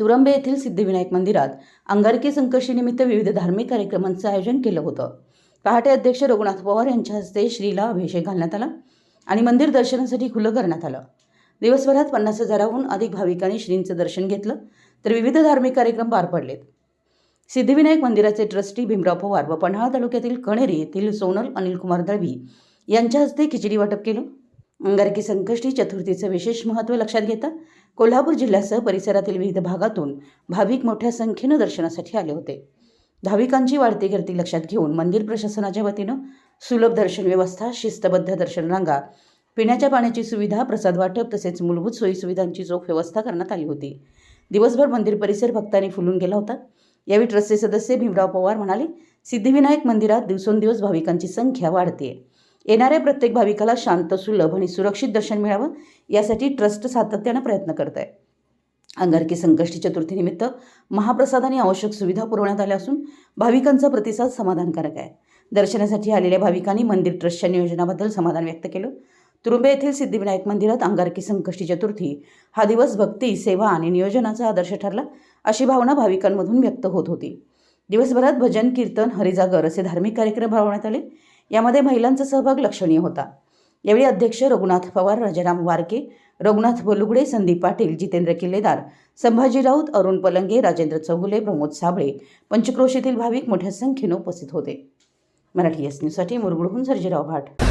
तुरंबे येथील सिद्धिविनायक मंदिरात अंगारकी संकष्टीनिमित्त विविध धार्मिक कार्यक्रमांचं आयोजन केलं होतं। पहाटे अध्यक्ष रघुनाथ पवार यांच्या हस्ते श्रीला अभिषेक घालण्यात आला आणि मंदिर दर्शनासाठी खुलं करण्यात आलं। दिवसभरात 50,000हून अधिक भाविकांनी श्रींचं दर्शन घेतलं, तर विविध धार्मिक कार्यक्रम पार पडलेत। सिद्धिविनायक मंदिराचे ट्रस्टी भीमराव पवार व पन्हाळा तालुक्यातील कणेरी येथील सोनल अनिलकुमार दळवी यांच्या हस्ते खिचडी वाटप केलं। अंगारकी संकष्टी चतुर्थीचं विशेष महत्त्व लक्षात घेता कोल्हापूर जिल्ह्यासह परिसरातील विविध भागातून भाविक मोठ्या संख्येनं दर्शनासाठी आले होते। भाविकांची वाढती गर्दी लक्षात घेऊन मंदिर प्रशासनाच्या वतीनं सुलभ दर्शन व्यवस्था, शिस्तबद्ध दर्शन रांगा, पिण्याच्या पाण्याची सुविधा, प्रसाद वाटप तसेच मूलभूत सोयीसुविधांची चोख व्यवस्था करण्यात आली होती। दिवसभर मंदिर परिसर भक्तांनी फुलून गेला होता। यावेळी ट्रस्टचे सदस्य भीमराव पवार म्हणाले, सिद्धिविनायक मंदिरात दिवसेंदिवस भाविकांची संख्या वाढते। येणाऱ्या प्रत्येक भाविकाला शांत, सुलभ आणि सुरक्षित दर्शन मिळावं यासाठी ट्रस्ट सातत्यानं प्रयत्न करत आहे। अंगारकी संकष्टी चतुर्थीनिमित्त महाप्रसाद आणि आवश्यक सुविधा पुरवण्यात आल्या असून भाविकांचा प्रतिसाद समाधानकारक आहे। दर्शनासाठी आलेल्या भाविकांनी मंदिर ट्रस्टच्या नियोजनाबद्दल समाधान व्यक्त केलं। तुरुंबे येथील सिद्धिविनायक मंदिरात अंगारकी संकष्टी चतुर्थी हा दिवस भक्ती, सेवा आणि नियोजनाचा आदर्श ठरला अशी भावना भाविकांमधून व्यक्त होत होती। दिवसभरात भजन, कीर्तन, हरिजागर असे धार्मिक कार्यक्रम राबवण्यात आले। यामध्ये महिलांचा सहभाग लक्षणीय होता। यावेळी अध्यक्ष रघुनाथ पवार, राजाराम वारके, रघुनाथ बलुगडे, संदीप पाटील, जितेंद्र किल्लेदार, संभाजी राऊत, अरुण पलंगे, राजेंद्र चौगुले, प्रमोद साबळे, पंचक्रोशीतील भाविक मोठ्या संख्येने उपस्थित होते। मराठी एस न्यूजसाठी मुरगुडहून सर्जेराव भाट।